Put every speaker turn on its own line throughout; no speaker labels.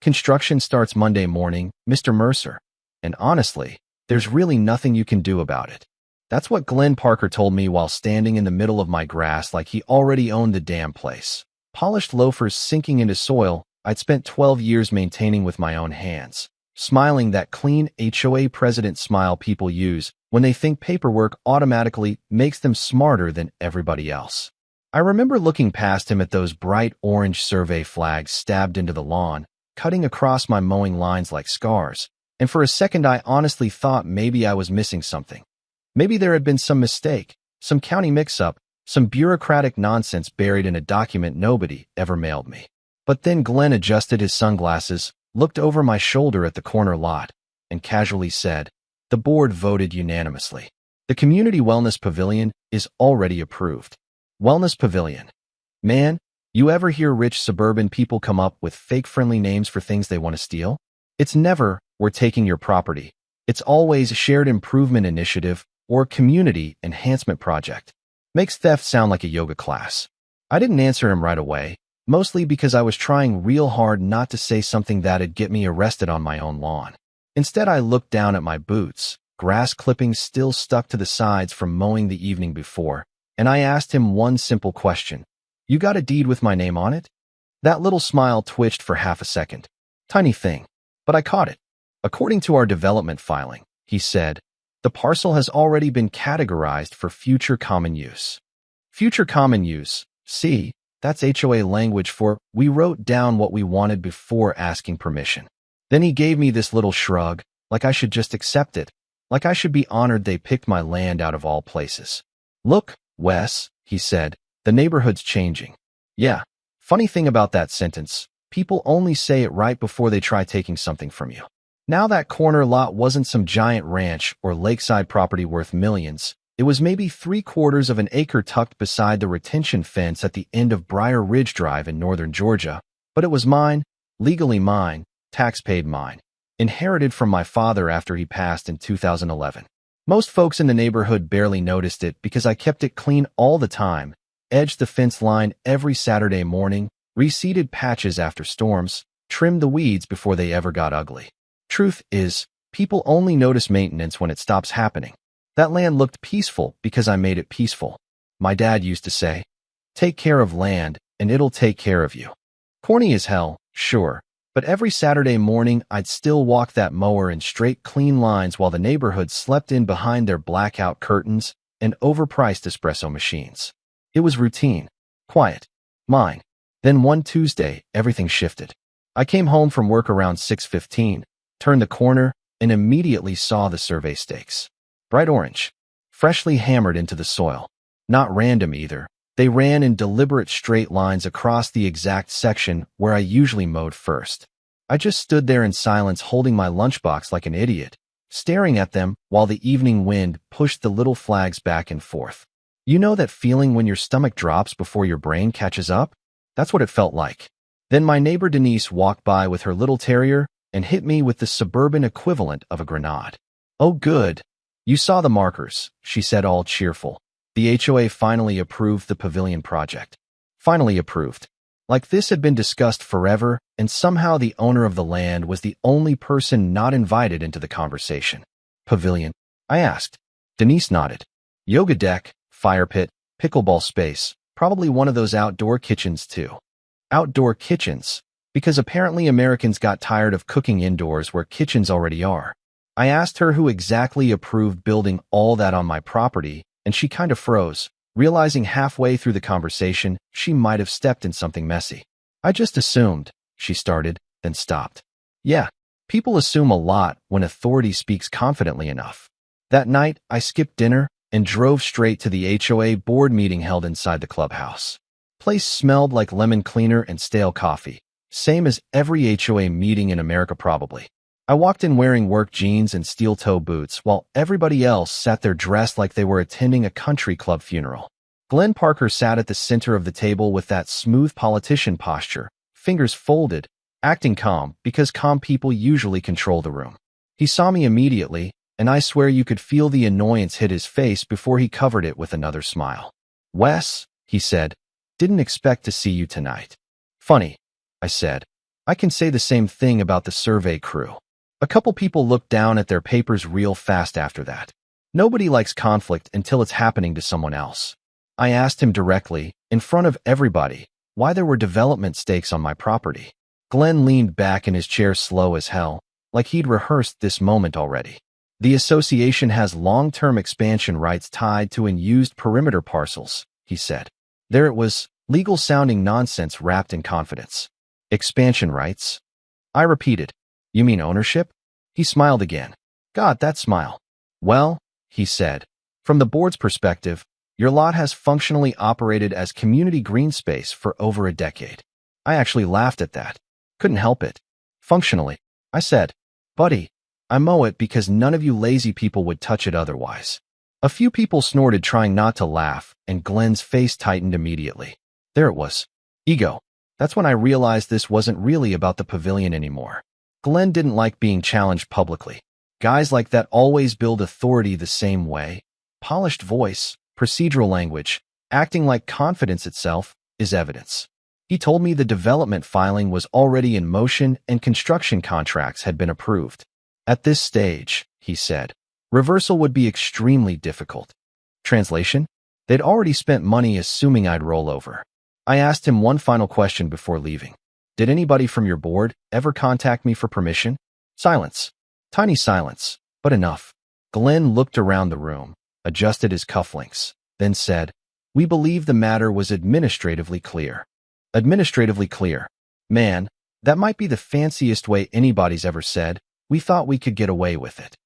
Construction starts Monday morning, Mr. Mercer. And honestly, there's really nothing you can do about it. That's what Glenn Parker told me while standing in the middle of my grass like he already owned the damn place. Polished loafers sinking into soil I'd spent 12 years maintaining with my own hands. Smiling that clean HOA president smile people use when they think paperwork automatically makes them smarter than everybody else. I remember looking past him at those bright orange survey flags stabbed into the lawn, cutting across my mowing lines like scars, and for a second I honestly thought maybe I was missing something. Maybe there had been some mistake, some county mix-up, some bureaucratic nonsense buried in a document nobody ever mailed me. But then Glenn adjusted his sunglasses, looked over my shoulder at the corner lot, and casually said, "The board voted unanimously. The Community Wellness Pavilion is already approved." Wellness Pavilion. Man, you ever hear rich suburban people come up with fake-friendly names for things they want to steal? It's never, "We're taking your property." It's always Shared Improvement Initiative or Community Enhancement Project. Makes theft sound like a yoga class. I didn't answer him right away, mostly because I was trying real hard not to say something that'd get me arrested on my own lawn. Instead, I looked down at my boots, grass clippings still stuck to the sides from mowing the evening before, and I asked him one simple question. "You got a deed with my name on it?" That little smile twitched for half a second. Tiny thing, but I caught it. "According to our development filing," he said, "the parcel has already been categorized for future common use." Future common use, see, that's HOA language for we wrote down what we wanted before asking permission. Then he gave me this little shrug, like I should just accept it, like I should be honored they picked my land out of all places. "Look, Wes," he said, "the neighborhood's changing." Yeah, funny thing about that sentence, people only say it right before they try taking something from you. Now that corner lot wasn't some giant ranch or lakeside property worth millions. It was maybe 3/4 of an acre tucked beside the retention fence at the end of Briar Ridge Drive in northern Georgia. But it was mine, legally mine, tax-paid mine, inherited from my father after he passed in 2011. Most folks in the neighborhood barely noticed it because I kept it clean all the time, edged the fence line every Saturday morning, reseeded patches after storms, trimmed the weeds before they ever got ugly. Truth is, people only notice maintenance when it stops happening. That land looked peaceful because I made it peaceful. My dad used to say, "Take care of land, and it'll take care of you." Corny as hell, sure, but every Saturday morning I'd still walk that mower in straight, clean lines while the neighborhood slept in behind their blackout curtains and overpriced espresso machines. It was routine, quiet, mine. Then one Tuesday, everything shifted. I came home from work around 6:15, turned the corner, and immediately saw the survey stakes. Bright orange, freshly hammered into the soil. Not random either. They ran in deliberate straight lines across the exact section where I usually mowed first. I just stood there in silence holding my lunchbox like an idiot, staring at them while the evening wind pushed the little flags back and forth. You know that feeling when your stomach drops before your brain catches up? That's what it felt like. Then my neighbor Denise walked by with her little terrier and hit me with the suburban equivalent of a grenade. "Oh good. You saw the markers," she said, all cheerful. "The HOA finally approved the pavilion project." Finally approved. Like this had been discussed forever, and somehow the owner of the land was the only person not invited into the conversation. "Pavilion?" I asked. Denise nodded. "Yoga deck, fire pit, pickleball space, probably one of those outdoor kitchens too." Outdoor kitchens, because apparently Americans got tired of cooking indoors where kitchens already are. I asked her who exactly approved building all that on my property, and she kind of froze, realizing halfway through the conversation she might have stepped in something messy. "I just assumed," she started, then stopped. "Yeah, people assume a lot when authority speaks confidently enough." That night, I skipped dinner and drove straight to the HOA board meeting held inside the clubhouse. Place smelled like lemon cleaner and stale coffee, same as every HOA meeting in America probably. I walked in wearing work jeans and steel-toe boots while everybody else sat there dressed like they were attending a country club funeral. Glenn Parker sat at the center of the table with that smooth politician posture, fingers folded, acting calm because calm people usually control the room. He saw me immediately, and I swear you could feel the annoyance hit his face before he covered it with another smile. "Wes," he said, "didn't expect to see you tonight." "Funny," I said. I can say the same thing about the survey crew. A couple people looked down at their papers real fast after that. Nobody likes conflict until it's happening to someone else. I asked him directly, in front of everybody, why there were development stakes on my property. Glenn leaned back in his chair slow as hell, like he'd rehearsed this moment already. The association has long-term expansion rights tied to unused perimeter parcels, he said. There it was, legal-sounding nonsense wrapped in confidence. Expansion rights? I repeated. You mean ownership? He smiled again. God, that smile. Well, he said, from the board's perspective, your lot has functionally operated as community green space for over a decade. I actually laughed at that. Couldn't help it. Functionally, I said. Buddy, I mow it because none of you lazy people would touch it otherwise. A few people snorted, trying not to laugh, and Glenn's face tightened immediately. There it was. Ego. That's when I realized this wasn't really about the pavilion anymore. Glenn didn't like being challenged publicly. Guys like that always build authority the same way. Polished voice, procedural language, acting like confidence itself, is evidence. He told me the development filing was already in motion and construction contracts had been approved. At this stage, he said, reversal would be extremely difficult. Translation? They'd already spent money assuming I'd roll over. I asked him one final question before leaving. Did anybody from your board ever contact me for permission? Silence. Tiny silence, but enough. Glenn looked around the room, adjusted his cufflinks, then said, We believe the matter was administratively clear. Administratively clear. Man, that might be the fanciest way anybody's ever said, we thought we could get away with it.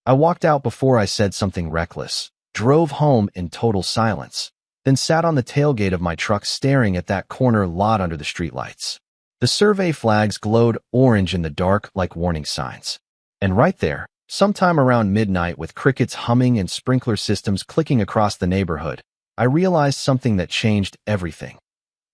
I walked out before I said something reckless, drove home in total silence, then sat on the tailgate of my truck staring at that corner lot under the streetlights. The survey flags glowed orange in the dark like warning signs. And right there, sometime around midnight with crickets humming and sprinkler systems clicking across the neighborhood, I realized something that changed everything.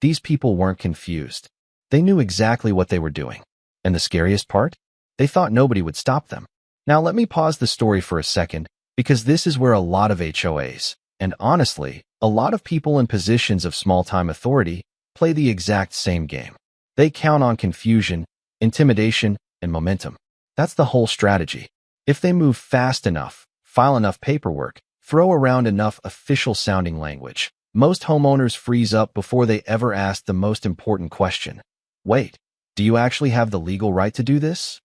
These people weren't confused. They knew exactly what they were doing. And the scariest part? They thought nobody would stop them. Now let me pause the story for a second, because this is where a lot of HOAs, and honestly, a lot of people in positions of small-time authority, play the exact same game. They count on confusion, intimidation, and momentum. That's the whole strategy. If they move fast enough, file enough paperwork, throw around enough official-sounding language, most homeowners freeze up before they ever ask the most important question. Wait, do you actually have the legal right to do this?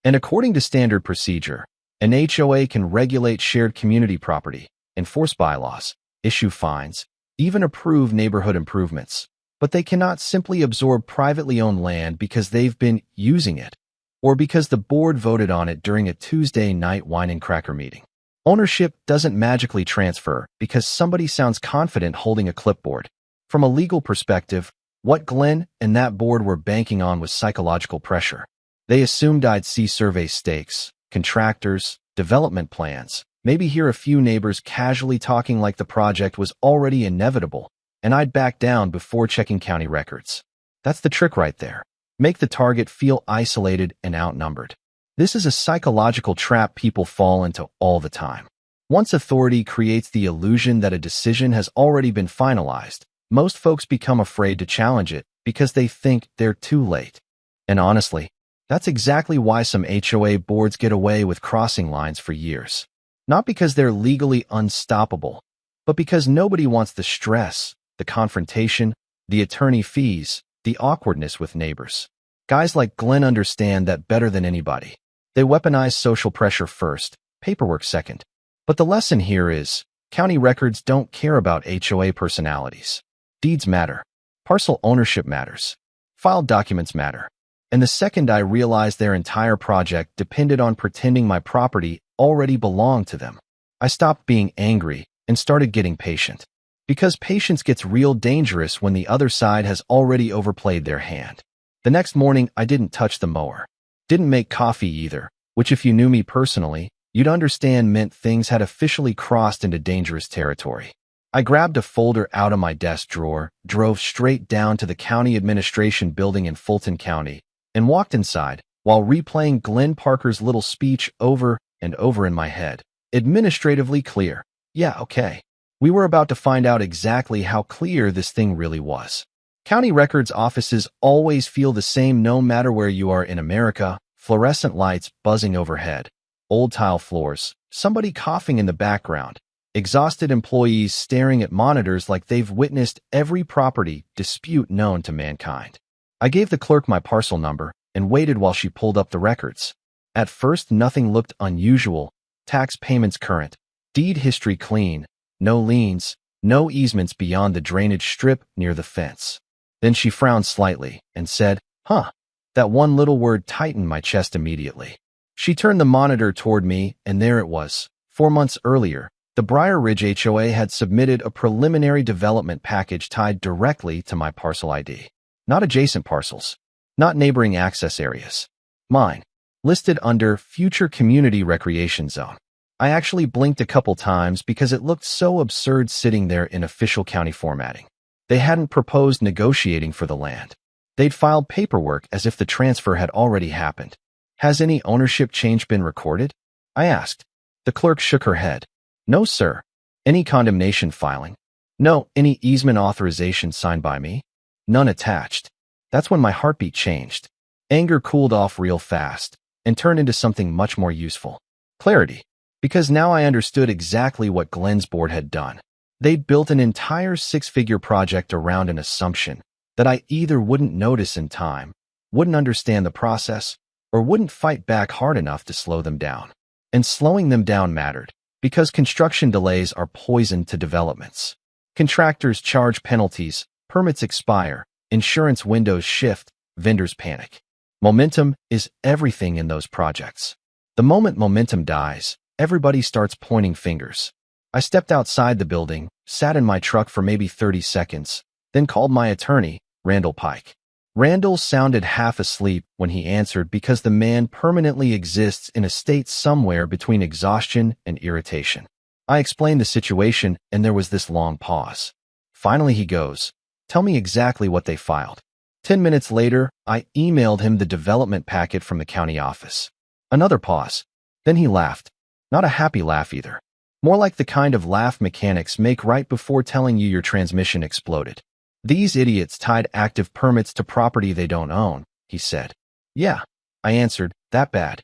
And according to standard procedure, an HOA can regulate shared community property, enforce bylaws, issue fines, even approve neighborhood improvements, but they cannot simply absorb privately owned land because they've been using it, or because the board voted on it during a Tuesday night wine and cracker meeting. Ownership doesn't magically transfer because somebody sounds confident holding a clipboard. From a legal perspective, what Glenn and that board were banking on was psychological pressure. They assumed I'd see survey stakes, contractors, development plans, maybe hear a few neighbors casually talking like the project was already inevitable, and I'd back down before checking county records. That's the trick right there. Make the target feel isolated and outnumbered. This is a psychological trap people fall into all the time. Once authority creates the illusion that a decision has already been finalized, most folks become afraid to challenge it because they think they're too late. And honestly, that's exactly why some HOA boards get away with crossing lines for years. Not because they're legally unstoppable, but because nobody wants the stress, the confrontation, the attorney fees, the awkwardness with neighbors. Guys like Glenn understand that better than anybody. They weaponize social pressure first, paperwork second. But the lesson here is, county records don't care about HOA personalities. Deeds matter. Parcel ownership matters. Filed documents matter. And the second I realized their entire project depended on pretending my property already belonged to them, I stopped being angry and started getting patient. Because patience gets real dangerous when the other side has already overplayed their hand. The next morning, I didn't touch the mower. Didn't make coffee either, which if you knew me personally, you'd understand meant things had officially crossed into dangerous territory. I grabbed a folder out of my desk drawer, drove straight down to the county administration building in Fulton County, and walked inside while replaying Glenn Parker's little speech over and over in my head. Administratively clear. Yeah, okay. We were about to find out exactly how clear this thing really was. County records offices always feel the same no matter where you are in America. Fluorescent lights buzzing overhead, old tile floors, somebody coughing in the background, exhausted employees staring at monitors like they've witnessed every property dispute known to mankind. I gave the clerk my parcel number and waited while she pulled up the records. At first, nothing looked unusual. Tax payments current, deed history clean, no liens, no easements beyond the drainage strip near the fence. Then she frowned slightly and said, "Huh." That one little word tightened my chest immediately. She turned the monitor toward me, and there it was. 4 months earlier, the Briar Ridge HOA had submitted a preliminary development package tied directly to my parcel ID. Not adjacent parcels, not neighboring access areas. Mine, listed under Future Community Recreation Zone. I actually blinked a couple times because it looked so absurd sitting there in official county formatting. They hadn't proposed negotiating for the land. They'd filed paperwork as if the transfer had already happened. "Has any ownership change been recorded?" I asked. The clerk shook her head. "No, sir." "Any condemnation filing?" "No." "Any easement authorization signed by me?" "None attached." That's when my heartbeat changed. Anger cooled off real fast and turned into something much more useful. Clarity. Because now I understood exactly what Glenn's board had done. They'd built an entire 6-figure project around an assumption that I either wouldn't notice in time, wouldn't understand the process, or wouldn't fight back hard enough to slow them down. And slowing them down mattered, because construction delays are poison to developments. Contractors charge penalties, permits expire, insurance windows shift, vendors panic. Momentum is everything in those projects. The moment momentum dies, everybody starts pointing fingers. I stepped outside the building, sat in my truck for maybe 30 seconds, then called my attorney, Randall Pike. Randall sounded half asleep when he answered because the man permanently exists in a state somewhere between exhaustion and irritation. I explained the situation, and there was this long pause. Finally he goes, "Tell me exactly what they filed." 10 minutes later, I emailed him the development packet from the county office. Another pause. Then he laughed. Not a happy laugh either. More like the kind of laugh mechanics make right before telling you your transmission exploded. "These idiots tied active permits to property they don't own," he said. "Yeah," I answered, "that bad."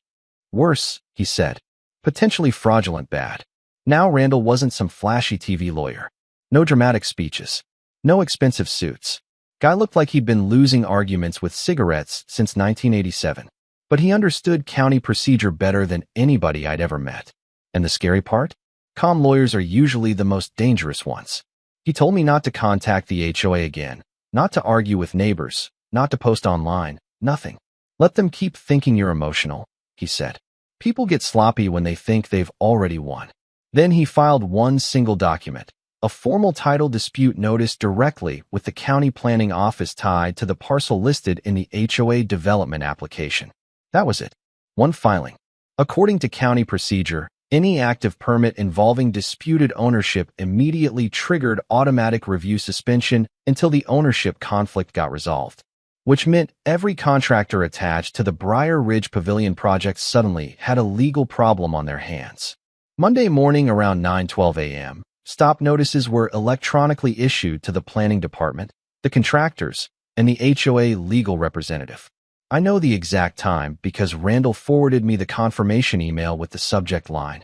"Worse," he said. "Potentially fraudulent bad." Now Randall wasn't some flashy TV lawyer. No dramatic speeches. No expensive suits. Guy looked like he'd been losing arguments with cigarettes since 1987. But he understood county procedure better than anybody I'd ever met. And the scary part? Calm lawyers are usually the most dangerous ones. He told me not to contact the HOA again, not to argue with neighbors, not to post online, nothing. "Let them keep thinking you're emotional," he said. "People get sloppy when they think they've already won." Then he filed one single document, a formal title dispute notice directly with the county planning office tied to the parcel listed in the HOA development application. That was it. One filing. According to county procedure, any active permit involving disputed ownership immediately triggered automatic review suspension until the ownership conflict got resolved, which meant every contractor attached to the Briar Ridge Pavilion project suddenly had a legal problem on their hands. Monday morning around 9:12 a.m., stop notices were electronically issued to the planning department, the contractors, and the HOA legal representative. I know the exact time because Randall forwarded me the confirmation email with the subject line,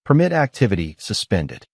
"Permit activity suspended."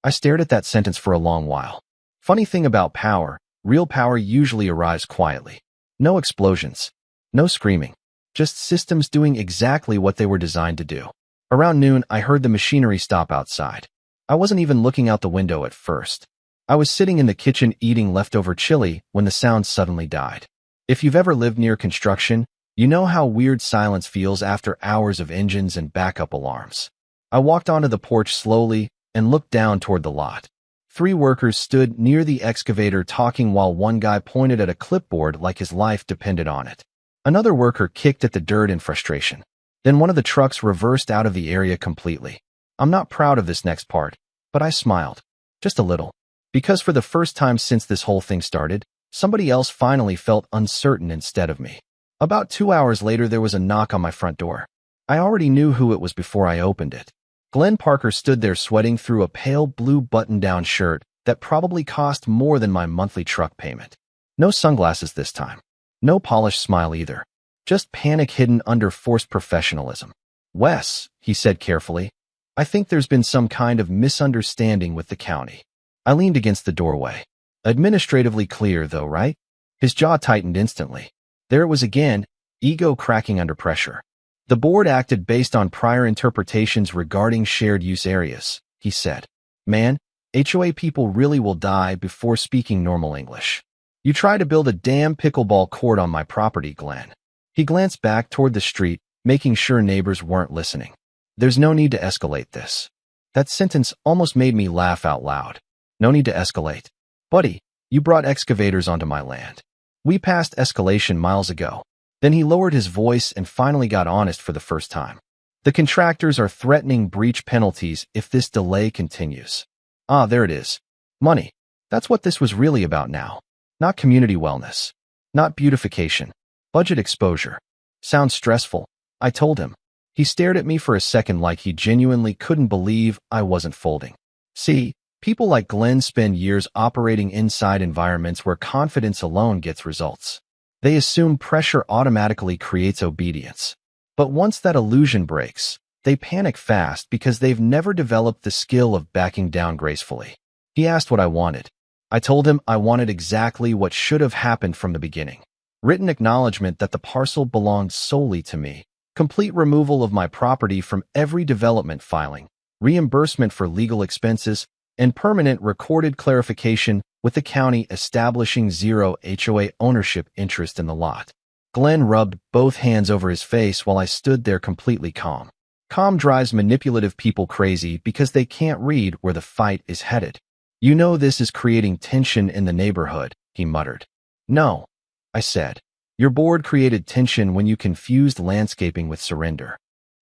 I stared at that sentence for a long while. Funny thing about power, real power usually arrives quietly. No explosions, no screaming, just systems doing exactly what they were designed to do. Around noon, I heard the machinery stop outside. I wasn't even looking out the window at first. I was sitting in the kitchen eating leftover chili when the sound suddenly died. If you've ever lived near construction, you know how weird silence feels after hours of engines and backup alarms. I walked onto the porch slowly and looked down toward the lot. 3 workers stood near the excavator talking while one guy pointed at a clipboard like his life depended on it. Another worker kicked at the dirt in frustration. Then one of the trucks reversed out of the area completely. I'm not proud of this next part, but I smiled. Just a little. Because for the first time since this whole thing started, somebody else finally felt uncertain instead of me. About 2 hours later, there was a knock on my front door. I already knew who it was before I opened it. Glenn Parker stood there sweating through a pale blue button-down shirt that probably cost more than my monthly truck payment. No sunglasses this time. No polished smile either. Just panic hidden under forced professionalism. Wes, he said carefully, I think there's been some kind of misunderstanding with the county. I leaned against the doorway. Administratively clear, though, right? His jaw tightened instantly. There it was again, ego cracking under pressure. The board acted based on prior interpretations regarding shared use areas, he said. Man, HOA people really will die before speaking normal English. You try to build a damn pickleball court on my property, Glenn. He glanced back toward the street, making sure neighbors weren't listening. There's no need to escalate this. That sentence almost made me laugh out loud. No need to escalate. Buddy, you brought excavators onto my land. We passed escalation miles ago. Then he lowered his voice and finally got honest for the first time. The contractors are threatening breach penalties if this delay continues. Ah, there it is. Money. That's what this was really about now. Not community wellness. Not beautification. Budget exposure. Sounds stressful, I told him. He stared at me for a second like he genuinely couldn't believe I wasn't folding. See, people like Glenn spend years operating inside environments where confidence alone gets results. They assume pressure automatically creates obedience. But once that illusion breaks, they panic fast because they've never developed the skill of backing down gracefully. He asked what I wanted. I told him I wanted exactly what should have happened from the beginning. Written acknowledgement that the parcel belonged solely to me, complete removal of my property from every development filing, reimbursement for legal expenses, and permanent recorded clarification with the county establishing zero HOA ownership interest in the lot. Glenn rubbed both hands over his face while I stood there completely calm. Calm drives manipulative people crazy because they can't read where the fight is headed. You know this is creating tension in the neighborhood, he muttered. No, I said. Your board created tension when you confused landscaping with surrender.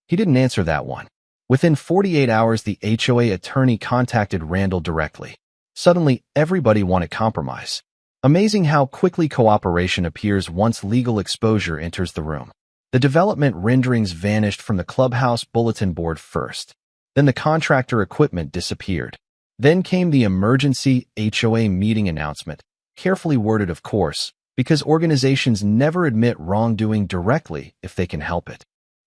He didn't answer that one. Within 48 hours, the HOA attorney contacted Randall directly. Suddenly, everybody wanted compromise. Amazing how quickly cooperation appears once legal exposure enters the room. The development renderings vanished from the clubhouse bulletin board first. Then the contractor equipment disappeared. Then came the emergency HOA meeting announcement, carefully worded of course, because organizations never admit wrongdoing directly if they can help it.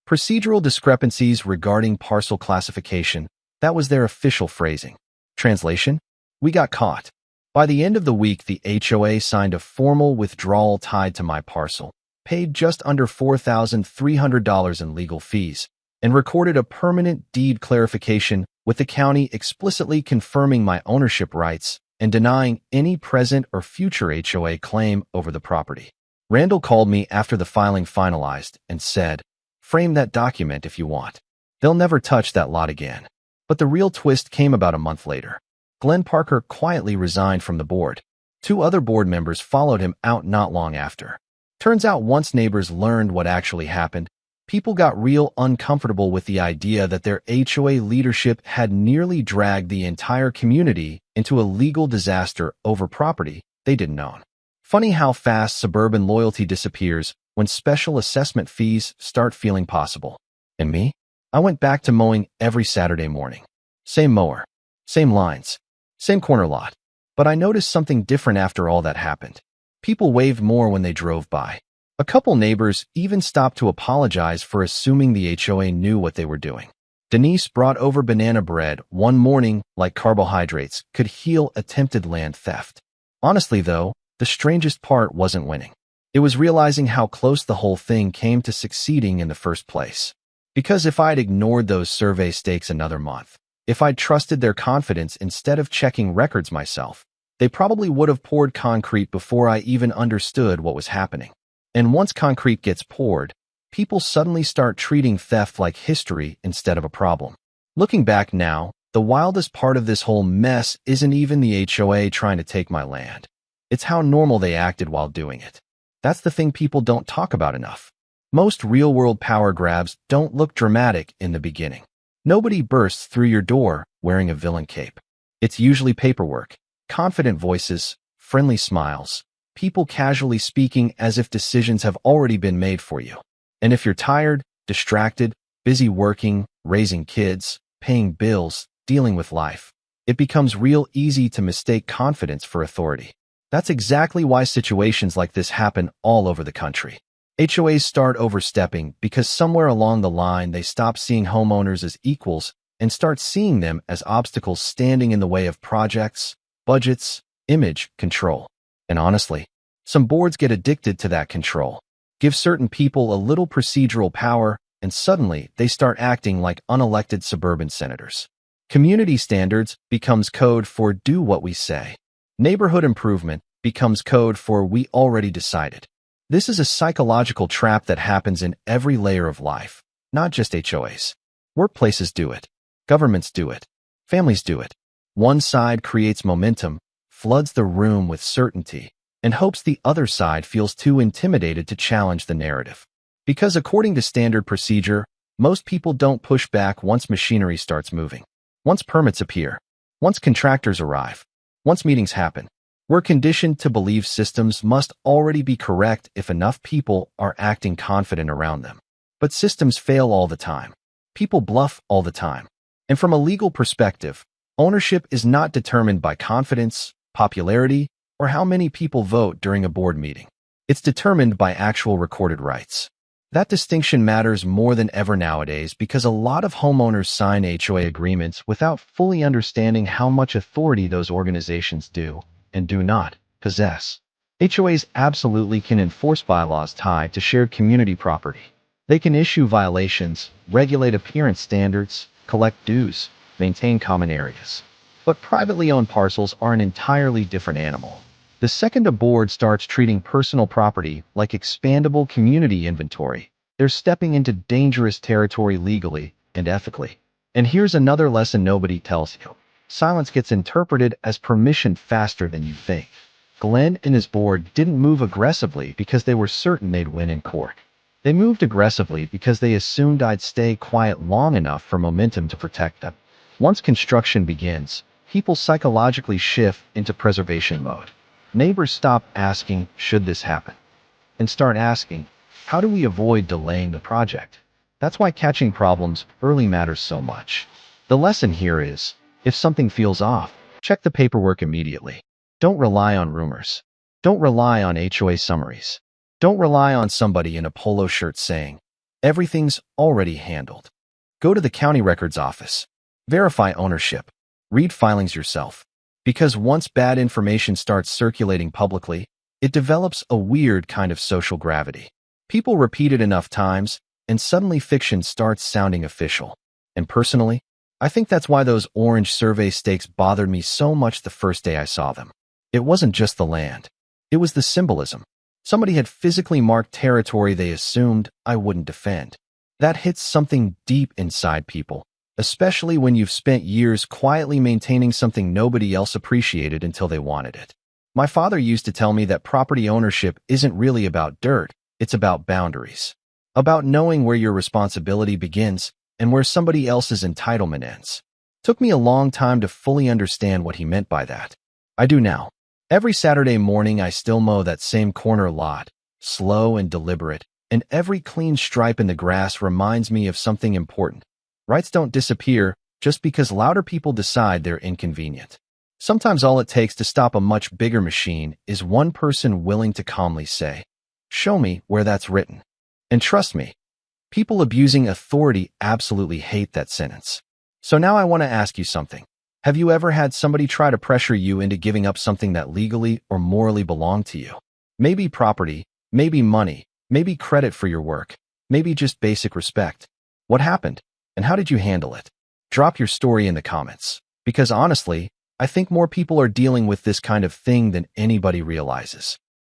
Procedural discrepancies regarding parcel classification, that was their official phrasing. Translation? We got caught. By the end of the week, the HOA signed a formal withdrawal tied to my parcel, paid just under $4,300 in legal fees, and recorded a permanent deed clarification with the county explicitly confirming my ownership rights and denying any present or future HOA claim over the property. Randall called me after the filing finalized and said, "Frame that document if you want. They'll never touch that lot again." But the real twist came about a month later. Glenn Parker quietly resigned from the board. 2 other board members followed him out not long after. Turns out once neighbors learned what actually happened, people got real uncomfortable with the idea that their HOA leadership had nearly dragged the entire community into a legal disaster over property they didn't own. Funny how fast suburban loyalty disappears when special assessment fees start feeling possible. And me? I went back to mowing every Saturday morning. Same mower, same lines, same corner lot. But I noticed something different after all that happened. People waved more when they drove by. A couple neighbors even stopped to apologize for assuming the HOA knew what they were doing. Denise brought over banana bread one morning like carbohydrates could heal attempted land theft. Honestly, though, the strangest part wasn't winning. It was realizing how close the whole thing came to succeeding in the first place. Because if I'd ignored those survey stakes another month, if I'd trusted their confidence instead of checking records myself, they probably would have poured concrete before I even understood what was happening. And once concrete gets poured, people suddenly start treating theft like history instead of a problem. Looking back now, the wildest part of this whole mess isn't even the HOA trying to take my land. It's how normal they acted while doing it. That's the thing people don't talk about enough. Most real-world power grabs don't look dramatic in the beginning. Nobody bursts through your door wearing a villain cape. It's usually paperwork, confident voices, friendly smiles, people casually speaking as if decisions have already been made for you. And if you're tired, distracted, busy working, raising kids, paying bills, dealing with life, it becomes real easy to mistake confidence for authority. That's exactly why situations like this happen all over the country. HOAs start overstepping because somewhere along the line they stop seeing homeowners as equals and start seeing them as obstacles standing in the way of projects, budgets, image, control. And honestly, some boards get addicted to that control. Give certain people a little procedural power, and suddenly they start acting like unelected suburban senators. Community standards becomes code for do what we say. Neighborhood improvement becomes code for we already decided. This is a psychological trap that happens in every layer of life, not just HOAs. Workplaces do it. Governments do it. Families do it. One side creates momentum, floods the room with certainty, and hopes the other side feels too intimidated to challenge the narrative. Because according to standard procedure, most people don't push back once machinery starts moving. Once permits appear. Once contractors arrive. Once meetings happen. We're conditioned to believe systems must already be correct if enough people are acting confident around them. But systems fail all the time. People bluff all the time. And from a legal perspective, ownership is not determined by confidence, popularity, or how many people vote during a board meeting. It's determined by actual recorded rights. That distinction matters more than ever nowadays because a lot of homeowners sign HOA agreements without fully understanding how much authority those organizations do and do not possess. HOAs absolutely can enforce bylaws tied to shared community property. They can issue violations, regulate appearance standards, collect dues, maintain common areas. But privately owned parcels are an entirely different animal. The second a board starts treating personal property like expandable community inventory, they're stepping into dangerous territory legally and ethically. And here's another lesson nobody tells you. Silence gets interpreted as permission faster than you think. Glenn and his board didn't move aggressively because they were certain they'd win in court. They moved aggressively because they assumed I'd stay quiet long enough for momentum to protect them. Once construction begins, people psychologically shift into preservation mode. Neighbors stop asking, should this happen? And start asking, how do we avoid delaying the project? That's why catching problems early matters so much. The lesson here is, if something feels off, check the paperwork immediately. Don't rely on rumors. Don't rely on HOA summaries. Don't rely on somebody in a polo shirt saying, everything's already handled. Go to the county records office. Verify ownership. Read filings yourself. Because once bad information starts circulating publicly, it develops a weird kind of social gravity. People repeat it enough times, and suddenly fiction starts sounding official. And personally, I think that's why those orange survey stakes bothered me so much the first day I saw them. It wasn't just the land. It was the symbolism. Somebody had physically marked territory they assumed I wouldn't defend. That hits something deep inside people, especially when you've spent years quietly maintaining something nobody else appreciated until they wanted it. My father used to tell me that property ownership isn't really about dirt, it's about boundaries. About knowing where your responsibility begins and where somebody else's entitlement ends. Took me a long time to fully understand what he meant by that. I do now. Every Saturday morning I still mow that same corner lot, slow and deliberate, and every clean stripe in the grass reminds me of something important. Rights don't disappear just because louder people decide they're inconvenient. Sometimes all it takes to stop a much bigger machine is one person willing to calmly say, show me where that's written. And trust me, people abusing authority absolutely hate that sentence. So now I want to ask you something. Have you ever had somebody try to pressure you into giving up something that legally or morally belonged to you? Maybe property, maybe money, maybe credit for your work, maybe just basic respect. What happened? And how did you handle it? Drop your story in the comments. Because honestly, I think more people are dealing with this kind of thing than anybody realizes.